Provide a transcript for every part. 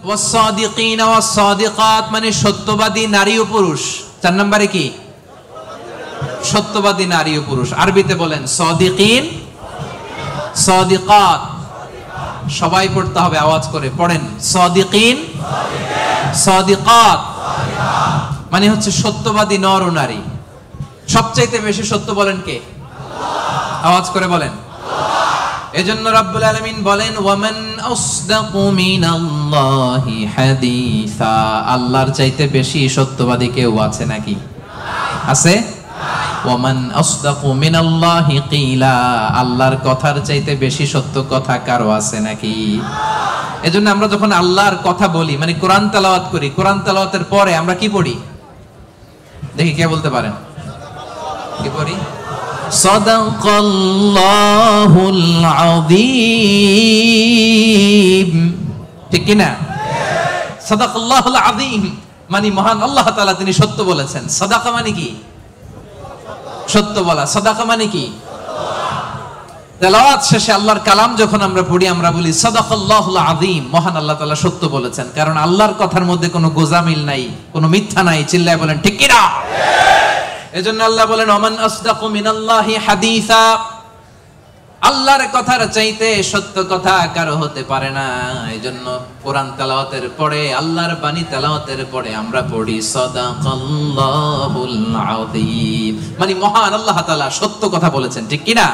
ওয়াস-সাদিকিন ওয়াস-সাদিকাত মানে সত্যবাদী নারী ও পুরুষ। 4 নম্বরে কি? সত্যবাদী নারী ও পুরুষ। আরবিতে বলেন সাদিকিন সাদিকাত। সবাই পড়তে হবে, আওয়াজ করে পড়েন। সাদিকিন সাদিকাত মানে হচ্ছে সত্যবাদী নর ও নারী। সবচাইতে বেশি সত্য বলেন কে? আওয়াজ করে বলেন। এজন্য রাব্বুল আলামিন বলেন ওয়ামান আসদাকু মিনাল্লাহি হাদিসা। আল্লাহর চাইতে বেশি সত্যবাদী কেউ আছে নাকি? আছে? ওয়ামান আসদাকু মিনাল্লাহি কিলা। আল্লাহর কথার চাইতে বেশি সত্য কথা কারো আছে নাকি? এজন্য আমরা যখন আল্লাহর কথা বলি মানে কোরআন তেলাওয়াত করি, কোরআন তেলাওয়াতের পরে আমরা কি পড়ি? দেখি কে বলতে পারেন? কি পড়ি? সাদাকাল্লাহুল আযীম। ঠিক কি না? সাদাকাল্লাহুল আযীম মানে মহান আল্লাহ তাআলা তিনি সত্য বলেছেন। সাদাকা মানে কি? সত্য বলা। সাদাকা মানে কি? তেলাওয়াত শেষে আল্লাহর কালাম যখন আমরা পড়ি আমরা বলি সাদাকাল্লাহুল আযীম, মহান আল্লাহ তাআলা সত্য বলেছেন। কারণ আল্লাহর কথার মধ্যে কোনো গোজামিল নাই, কোনো মিথ্যা নাই। চিল্লায় বলেন ঠিক কি না? এজন্য আল্লাহ বলেন ওমান আসদাকু মিনাল্লাহি হাদিসা। আল্লাহর কথার চাইতে সত্য কথা কারো হতে পারে না। এজন্য কোরআন তেলাওয়াতের পরে, আল্লাহর বাণী তেলাওয়াতের পরে আমরা পড়ি সাদাকাল্লাহুল আযীম মানে মহান আল্লাহ তাআলা সত্য কথা বলেছেন। ঠিক কি না?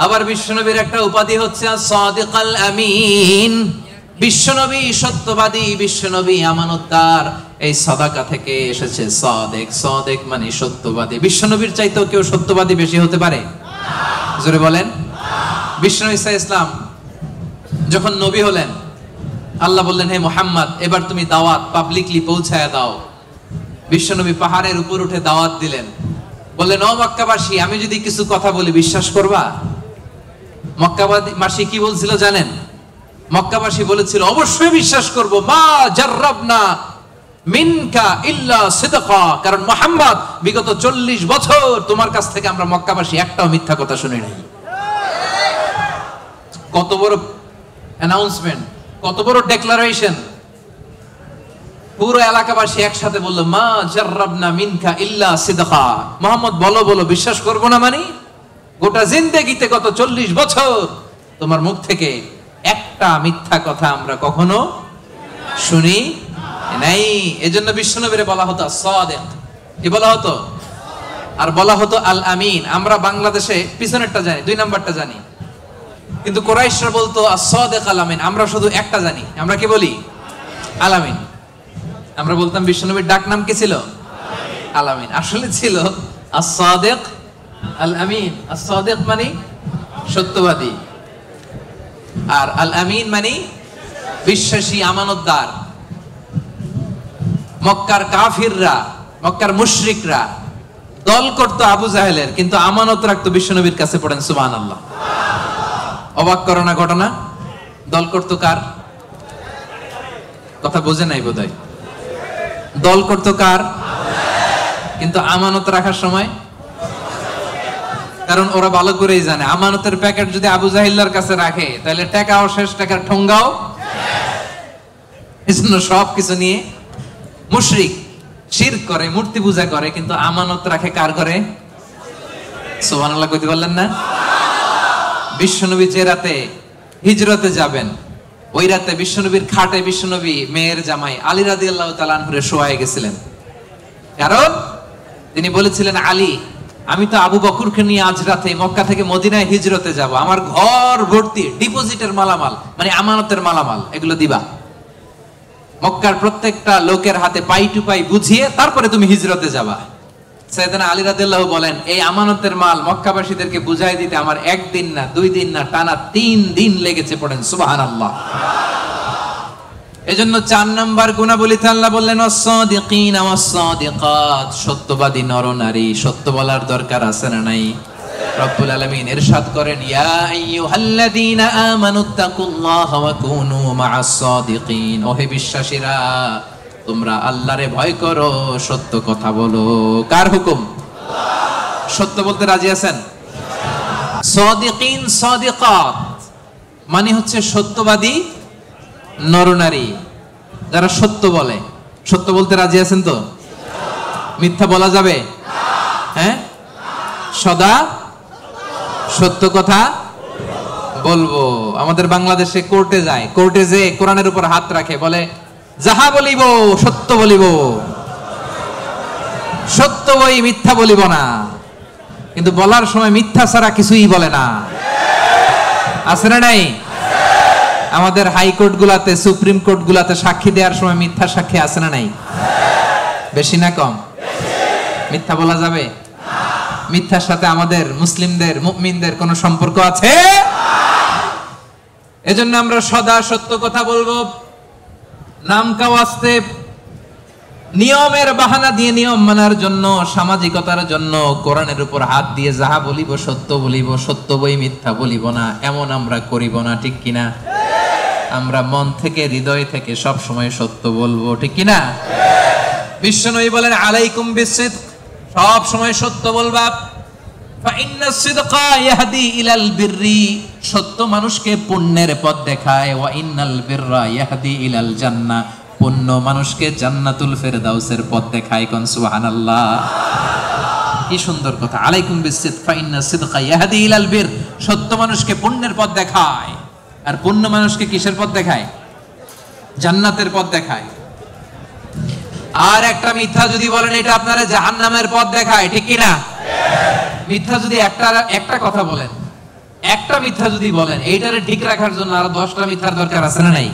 আবার বিশ্বনবীর একটা উপাধি হচ্ছে সাদিকাল আমিন। বিশ্বনবী সত্যবাদী, বিশ্বনবী আমানতদার। এই সাদাকা থেকে এসেছে সাদেক। সাদেক মানে সত্যবাদী। বিশ্বনবীর চাইতেও কেউ সত্যবাদী বেশি হতে পারে? জোরে বলেন। বিশ্বনবী সাল্লাল্লাহু আলাইহি ওয়াসাল্লাম যখন নবী হলেন, আল্লাহ বললেন হে মুহাম্মদ এবার তুমি দাওয়াত পাবলিকলি পৌঁছায়া দাও। বিশ্বনবী পাহাড়ের উপর উঠে দাওয়াত দিলেন। বললেন ও মক্কাবাসী, আমি যদি কিছু কথা বলি বিশ্বাস করবা? মক্কাবাসী কি বলছিল জানেন? মক্কাবাসী বলেছিল অবশ্যই বিশ্বাস করব। মা জাররাবনা মিনকা ইল্লা সিদকা। কারণ মুহাম্মদ বিগত 40 বছর তোমার কাছ থেকে আমরা মক্কাবাসী একটাও মিথ্যা কথা শুনি নাই। কত বড় অ্যানাউন্সমেন্ট, কত বড় ডেক্লারেশন। পুরো এলাকাবাসী একসাথে বলল মা জাররাবনা মিনকা ইল্লা সিদকা। মুহাম্মদ বলো বলো, বিশ্বাস করব না মানে? গোটা জিন্দেগিতে গত 40 বছর তোমার মুখ থেকে একটা মিথ্যা কথা আমরা কখনো শুনি নাই। এজন্য বিশ্বনবীরে বলা হতো সাদিক। কি বলা হতো? আর বলা হতো আল আমিন। আমরা বাংলাদেশে পিছনেরটা জানি, 2 নাম্বারটা জানি, কিন্তু কুরাইশরা বলতো as-সাদিক আল আমিন। আমরা শুধু একটা জানি। আমরা কি বলি? আল আমিন। আমরা বলতাম বিশ্বনবীর ডাক নাম কি ছিল? আল আমিন। আসলে ছিল as-সাদিক আল আমিন। as-সাদিক মানে সত্যবাদী, আর আল আমিন মানে বিশ্বাসী, আমানতদার। মক্কার কাফিররা, মক্কার মুশরিকরা দল করতো আবু জাহেলের, কিন্তু আমানত রাখতো বিশ্বনবীর কাছে। পড়েন সুবহানাল্লাহ। অবাক করো না ঘটনা? দল করতো কার? কথা বোঝে নাই বোধহয়। দল করতো কার? কিন্তু আমানত রাখার সময়, কারণ ওরা ভালো করেই জানে আমানতের প্যাকেট যদি আবু জাহিল্লার কাছে রাখে তাহলে টাকাও শেষ, টাকার ঠোঙ্গাও। এজন্য সবকিছু নিয়ে মুশরিক শিরক করে, মূর্তি পূজা করে, কিন্তু আমানত রাখে কার ঘরে? সুবহানাল্লাহ কইতে বললেন না? বিশ্বনবী যে রাতে হিজরতে যাবেন, ওই রাতে বিশ্বনবীর খাটে বিশ্বনবী মেয়ের জামাই আলী রাদিয়াল্লাহু তাআলা আনহুরে শোয়ায় গেছিলেন। কারণ তিনি বলেছিলেন আলী, আমি তো আবু বকরকে নিয়ে আজ রাতে মক্কা থেকে মদিনায় হিজরতে যাব, আমার ঘর ভর্তি ডিপোজিটের মালামাল মানে আমানতের মালামাল, এগুলো দিবা। মক্কার প্রত্যেকটা লোকের হাতে পাই টু পাই বুঝিয়ে তারপরে তুমি হিজরতে যাবা। সাইয়েদনা আলী রাদিয়াল্লাহু বলেন এই আমানতের মাল মক্কাবাসীদেরকে বুঝাই দিতে আমার 1 দিন না 2 দিন না টানা 3 দিন লেগেছে। পড়েন সুবহানাল্লাহ। এজন্য 4 নাম্বার গুণাবলীতে আল্লাহ বললেন ওয়াস-সাদিকিন ওয়াস-সাদিকাত। সত্যবাদী নরনারী, সত্য বলার দরকার আছে না নাই? রব্বুল আলামিন ইরশাদ করেন ইয়া আইয়ুহাল্লাযীনা আমানুত্তাকুল্লাহা ওয়া কুনু মা'আস-সাদিকিন। ওহে বিশ্বাসীরা, তোমরা আল্লাহরে ভয় করো, সত্য কথা বলো। কার হুকুম? আল্লাহ। সত্য বলতে রাজি আছেন? সাদিকিন সাদিকাত মানে হচ্ছে সত্যবাদী নরনারী। যারা সত্য বলে, সত্য বলতে রাজি আছেন তো? মিথ্যা বলা যাবে? হ্যাঁ, সদা সত্য কথা বলবো। আমাদের বাংলাদেশে কোর্টে যায়, কোর্টে যে কোরআনের উপর হাত রাখে, বলে যাহা বলিব সত্য বলিব, সত্য বই মিথ্যা বলিব না। কিন্তু বলার সময় মিথ্যা ছাড়া কিছুই বলে না। আছে না নাই? আমাদের হাইকোর্ট গুলাতে, সুপ্রিম কোর্ট গুলাতে সাক্ষী দেওয়ার সময় মিথ্যা সাক্ষী আছে না নাই? বেশি না কম? মিথ্যা বলা যাবে? মিথ্যার সাথে আমাদের মুসলিমদের, মুমিনদের কোনো সম্পর্ক আছে? এজন্য আমরা সদা সত্য কথা বলবো। নাম কাওয়াস্তে, নিয়মের বাহানা দিয়ে, নিয়ম মানার জন্য, সামাজিকতার জন্য কোরআনের উপর হাত দিয়ে যাহা বলিব সত্য বলিব, সত্য বই মিথ্যা বলিব না, এমন আমরা করিব না। ঠিক কিনা? আমরা মন থেকে, হৃদয় থেকে সব সময় সত্য বলবো। ঠিক কিনা? বিশ্বনবী বলেন আলাইকুম বিসিদক, সব সময় সত্য বলবা। ফাইন্নাস সিদকা ইয়াহদি ইলাল বিররি, সত্য মানুষকে পুণ্যের পথ দেখায়। ওয়া ইন্নাল বিররা ইয়াহদি ইলাল জান্নাহ, পুণ্য মানুষকে জান্নাতুল ফেরদাউসের পথ দেখায়। কোন সুবহানাল্লাহ। কি সুন্দর কথা। আলাইকুম বিসিদক ফাইন্নাস সিদকা ইয়াহদি ইলাল বির, সত্য মানুষকে পুণ্যের পথ দেখায়। আর পুণ্য মানুষকে কিসের পথ দেখায়? জান্নাতের পথ দেখায়। আর একটা মিথ্যা যদি বলেন, এটা আপনারা জাহান্নামের পথ দেখায়। ঠিক কি না? মিথ্যা যদি একটা কথা বলেন, একটা মিথ্যা যদি বলেন, এইটারে ঠিক রাখার জন্য আরো 10টা মিথ্যার দরকার আছে না নাই?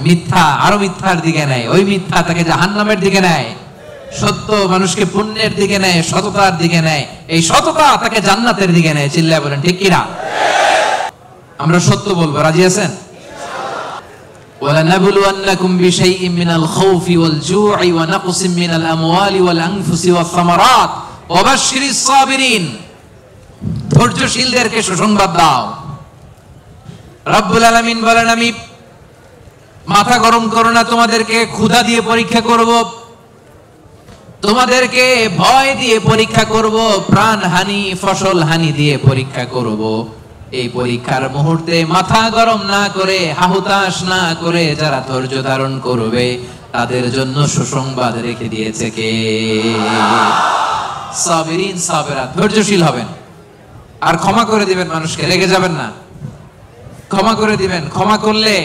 মিথ্যা আরো মিথ্যার দিকে নেয়, ওই মিথ্যা তাকে জাহান্নামের দিকে নেয়। সত্য মানুষকে পুণ্যের দিকে নেয়, সততার দিকে নেয়। এই সততা তাকে জান্নাতের দিকে নেয়। চিল্লায় বলেন ঠিক কি না? আমরা সত্য বলবো, রাজি আছেন? وَلَنَبْلُوَنَّكُمْ بِشَيْءٍ مِّنَ الْخَوْفِ وَالْجُوعِ وَنَقْصٍ مِّنَ الْأَمْوَالِ وَالْأَنفُسِ وَالثَّمَرَاتِ وَبَشِّرِ الصَّابِرِينَ, ধৈর্যশীলদেরকে সুসংবাদ দাও। রব্বুল আলামিন বলেন আমি মাথা গরম করো না, তোমাদেরকে ক্ষুধা দিয়ে পরীক্ষা করব, তোমাদেরকে ভয় দিয়ে পরীক্ষা করব, প্রাণ হানি, ফসল হানি দিয়ে পরীক্ষা করব। এই পরীক্ষার মুহূর্তে মাথা গরম না করে, হাহুতাশ না করে যারা ধৈর্য ধারণ করবে, তাদের জন্য সুসংবাদ রেখে দিয়েছে কে? সাবিরিন, সাবিরাত, ধৈর্যশীল হবেন আর ক্ষমা করে দিবেন মানুষকে, রেগে যাবেন না। ক্ষমা করে দিবেন, ক্ষমা করলে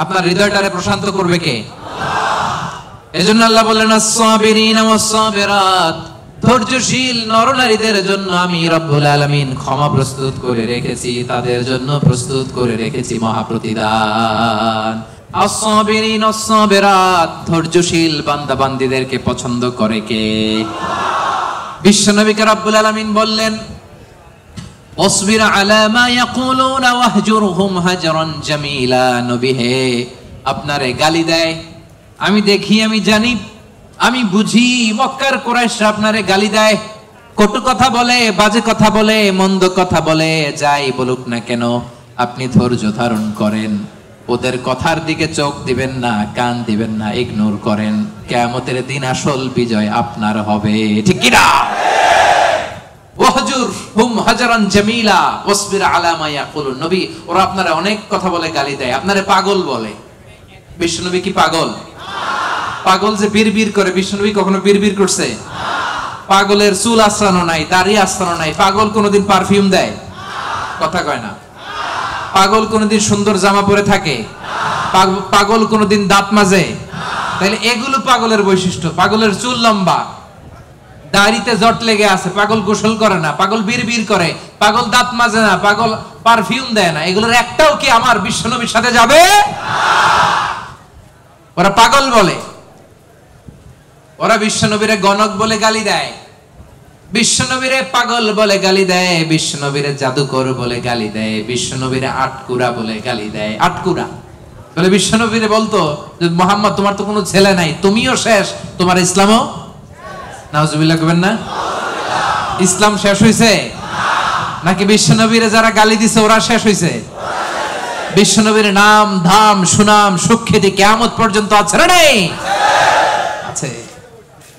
আপনার হৃদয়টারে প্রশান্ত করবে কে? এজন্য আল্লাহ বললেন আস-সাবিরিন ওয়াস-সাবিরাত, ধৈর্যশীল নরনারীদের জন্য আমি রব্বুল আলামিন ক্ষমা প্রস্তুত করে রেখেছি, তাদের জন্য প্রস্তুত করে রেখেছি মহাপ্রতিদান। আস-সাবিরিন ওয়াস-সাবিরাত, ধৈর্যশীল বান্দা বান্দীদেরকে পছন্দ করে কে? বিশ্বনবীকে রব্বুল আলামিন বললেন ওয়াসবির আলা মা ইয়াকুলুনা ওয়াহজুরহুম হাজরান জামিলা। নবী হে, আপনারে গালি দেয়, আমি দেখি, আমি জানি, আমি বুঝি, মক্কার কুরাইশরা আপনারে গালি দেয়, কটু কথা বলে, বাজে কথা বলে, মন্দ কথা বলে, যাই বলুক না কেন আপনি ধৈর্য ধারণ করেন, ওদের কথার দিকে চোখ দিবেন না, কান দিবেন না, ইগনোর করেন। কিয়ামতের দিন আসল বিজয় আপনার হবে। ঠিক কি না? ওয়াহজুরহুম হাজরান জামিলা ওয়াসবির আলা মা ইয়াকুলুন। নবী, ওরা আপনারা অনেক কথা বলে, গালি দেয়, আপনারে পাগল বলে। বিশ্বনবী কি পাগল? পাগল যে বিড়বিড় করে, বিশ্বনবী কখনো বিড়বিড় করছে? পাগলের চুল আশ্রানো নাই, দাড়ি আশ্রানো নাই। পাগল কোনোদিন পারফিউম দেয়? কথা কয় না। পাগল কোনোদিন সুন্দর জামা পরে থাকে? পাগল কোনোদিন দাঁত মাজে? তাহলে এগুলো পাগলের বৈশিষ্ট্য। পাগলের চুল লম্বা, দাড়িতে জট লেগে আছে, পাগল গোসল করে না, পাগল বিড়বিড় করে, পাগল দাঁত মাজে না, পাগল পারফিউম দেয় না, এগুলোর একটাও কি আমার বিশ্বনবীর সাথে যাবে? ওরা পাগল বলে, ওরা বিশ্বনবীরে গণক বলে গালি দেয়, বিশ্বনবীরে পাগল বলে গালি দেয়, বিশ্বনবীরে জাদুকর বলে গালি দেয়, বিশ্বনবীরে আটকুরা বলে গালি দেয়। আটকুরা বলে বিশ্বনবীরে বলতো যে মুহাম্মদ তোমার তো কোনো ছেলে নাই, তুমিও শেষ, তোমার ইসলামও। নাউজুবিল্লাহ কবেন না? ইসলাম শেষ হইছে নাকি বিশ্বনবীরে যারা গালি দিছে ওরা শেষ হইছে? বিশ্বনবীর নাম, ধাম, সুনাম, সুখ্যাতি কিয়ামত পর্যন্ত আছে না নাই? আছে।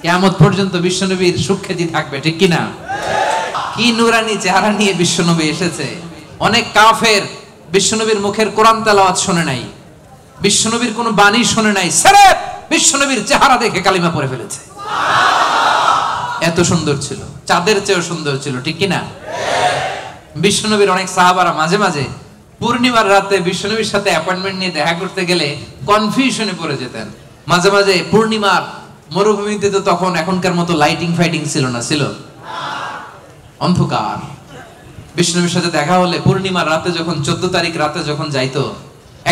কিয়ামত পর্যন্ত বিশ্বনবীর সুখ্যাতি থাকবে। ঠিক কি না? কি নূরানি চেহারা নিয়ে বিশ্বনবী এসেছে। অনেক কাফের বিশ্বনবীর মুখের কোরআন তেলাওয়াত শুনে নাই, বিশ্বনবীর কোনো বাণী শুনে নাই, স্রেফ বিশ্বনবীর চেহারা দেখে কালিমা পড়ে ফেলেছে। এত সুন্দর ছিল, চাঁদের চেয়েও সুন্দর ছিল, ঠিক কিনা? বিশ্বনবীর অনেক সাহাবারা মাঝে মাঝে পূর্ণিমার রাতে বিশ্বনবীর সাথে অ্যাপয়েন্টমেন্ট নিয়ে দেখা করতে গেলে কনফিউশনে পড়ে যেতেন। মাঝে মাঝে পূর্ণিমার মরুভূমিতে তো তখন এখনকার মতো লাইটিং ফাইটিং ছিল না, ছিল অন্ধকার। বিশ্বনবীর সাথে দেখা হলে পূর্ণিমার রাতে যখন 14 তারিখ রাতে যখন যাইতো,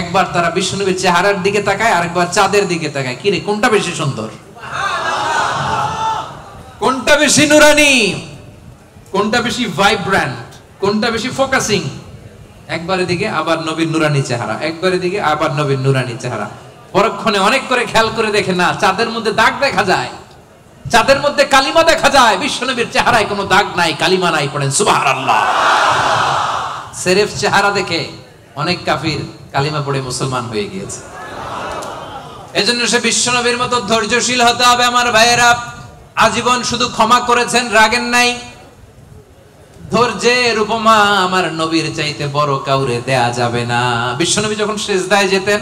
একবার তারা বিশ্বনবীর চেহারার দিকে তাকায়, আরেকবার চাঁদের দিকে তাকায়, কিরে কোনটা বেশি সুন্দর, কোনটা বেশি নুরানি, কোনটা বেশি ভাইব্রেন্ট, কোনটা বেশি ফোকাসিং। একবারের দিকে আবার নবীর নুরানি চেহারা, একবারের দিকে আবার নবীর নুরানি চেহারা। পরক্ষণে অনেক করে খেয়াল করে দেখে, না, চাঁদের মধ্যে দাগ দেখা যায়, চাঁদের মধ্যে কালিমা দেখা যায়, বিশ্বনবীর চেহারায় কোনো দাগ নাই, কালিমা নাই। পড়েন সুবহানাল্লাহ। সেরেফ চেহারা দেখে অনেক কাফির কালিমা পড়ে মুসলমান হয়ে গিয়েছে। এজন্য সে বিশ্বনবীর মতো ধৈর্যশীল হতে হবে। আমার ভাইয়েরা, আজীবন শুধু ক্ষমা করেছেন, রাগেন নাই। ধৈর্যের উপমা আমার নবীর চাইতে বড় কাউরে দেয়া যাবে না। বিশ্বনবী যখন সিজদায় যেতেন,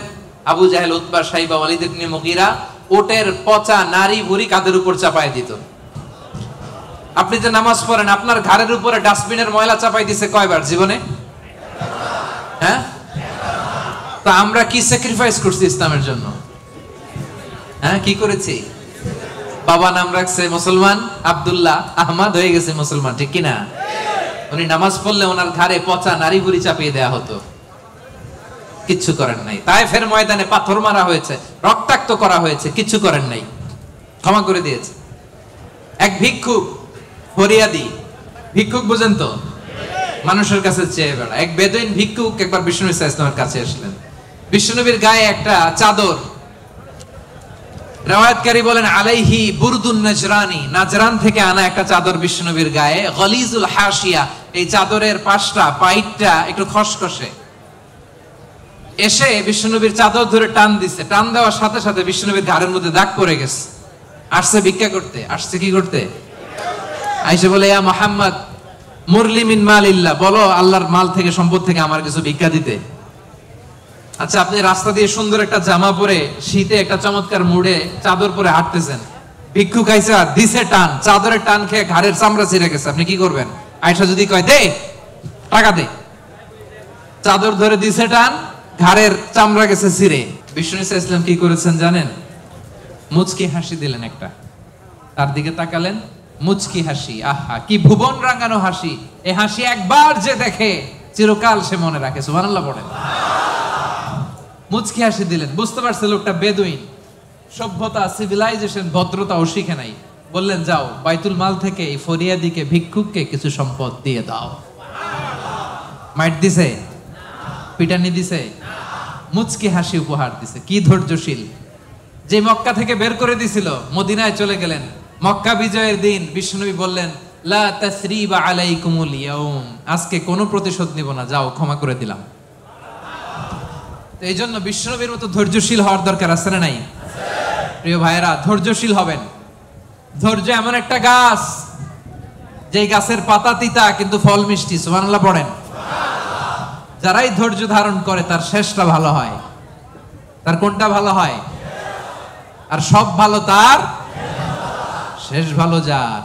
আবু জাহেল, উতবা, সাইবা, ওয়ালিদ ইবনে মুগীরা ওটের পচা নারী ভুঁড়ি কাঁধের উপর চাপায় দিত। আপনি যে নামাজ পড়েন, আপনার ঘাড়ের উপরে ডাস্টবিনের ময়লা চাপাই দিছে কয়বার জীবনে? হ্যাঁ, তা আমরা কি স্যাক্রিফাইস করছি ইসলামের জন্য? হ্যাঁ, কি করেছি? বাবা নাম রাখছে মুসলমান, আব্দুল্লাহ, আহমদ হয়ে গেছে মুসলমান, ঠিক কিনা? উনি নামাজ পড়লে ওনার ঘাড়ে পচা নারী ভুঁড়ি চাপিয়ে দেয়া হতো, কিচ্ছু করেন নাই। তায়েফের ময়দানে পাথর মারা হয়েছে, রক্তাক্ত করা হয়েছে, কিচ্ছু করেন নাই, ক্ষমা করে দিয়েছে। এক ভিক্ষুক, ফরিয়াদি ভিক্ষুক, বুঝেন তো, মানুষের কাছে চেয়ে বেড়া, এক বেদুইন ভিক্ষুক একবার বিশ্বনবী সাল্লাল্লাহু আলাইহি ওয়াসাল্লামের কাছে আসলেন। বিশ্বনবীর গায়ে একটা চাদর, riwayatকারী বলেন আলাইহি বুরদুন নাজরানি, নাজরান থেকে আনা একটা চাদর বিশ্বনবীর গায়ে, গলিজুল হাশিয়া, এই চাদরের পাশটা, পাইটটা একটু খসখসে। এসে বিশ্বনবীর চাদর ধরে টান দিছে, টান দেওয়ার সাথে সাথে বিশ্বনবীর ঘাড়ের মধ্যে দাগ পড়ে গেছে। আসছে ভিক্ষা করতে, আসছে কি করতে? আইসে বলে, ইয়া মুহাম্মদ মুরলি মিন মালিল্লাহ, বলো আল্লাহর মাল থেকে, সম্পদ থেকে আমার কিছু ভিক্ষা দিতে। আচ্ছা, আপনি রাস্তা দিয়ে সুন্দর একটা জামা পরে, শীতে একটা চমৎকার মুড়ে চাদর পরে হাঁটতেছেন, ভিক্ষুক আইসা দিছে টান, চাদরের টান খেয়ে ঘাড়ের চামড়া ছিঁড়ে গেছে, আপনি কি করবেন? আয়েশা যদি কয় দে টাকা দে, চাদর ধরে দিছে টান, ঘাড়ের চামড়া গেছে ছিঁড়ে, বিশ্বনবী সাল্লাল্লাহু আলাইহি ওয়াসাল্লাম কি করেছেন জানেন? মুচকি হাসি দিলেন একটা, তার দিকে তাকালেন, মুচকি হাসি, আহা কি ভুবন রাঙানো হাসি। এই হাসি একবার যে দেখে চিরকাল সে মনে রাখে। সুবহানাল্লাহ পড়েন। মুচকি হাসি দিলেন, বুঝতে পারছে লোকটা বেদুইন, সভ্যতা, সিভিলাইজেশন, ভদ্রতাও শিখে নাই। বললেন, যাও বাইতুল মাল থেকে এই ফরিয়াদিকে, ভিক্ষুককে কিছু সম্পদ দিয়ে দাও। মাইট দিছে? পিটানি দিছে? মুচকি হাসি উপহার দিছে। কি ধৈর্যশীল! যে মক্কা থেকে বের করে দিছিল, মদিনায় চলে গেলেন। মক্কা বিজয়ের দিন বিশ্বনবী বললেন, লা তাসরিবা আলাইকুমুল ইয়াউম, আজকে কোনো প্রতিশোধ নিব না, যাও ক্ষমা করে দিলাম। তো এই জন্য বিশ্বনবীর মতো ধৈর্যশীল হওয়ার দরকার আছে না নাই? প্রিয় ভাইয়েরা, ধৈর্যশীল হবেন। ধৈর্য এমন একটা গাছ, যে গাছের পাতা তিতা কিন্তু ফল মিষ্টি। সুবহানাল্লাহ পড়েন। যারাই ধৈর্য ধারণ করে তার শেষটা ভালো হয়। তার কোনটা ভালো হয়? আর সব ভালো তার শেষ ভালো যার।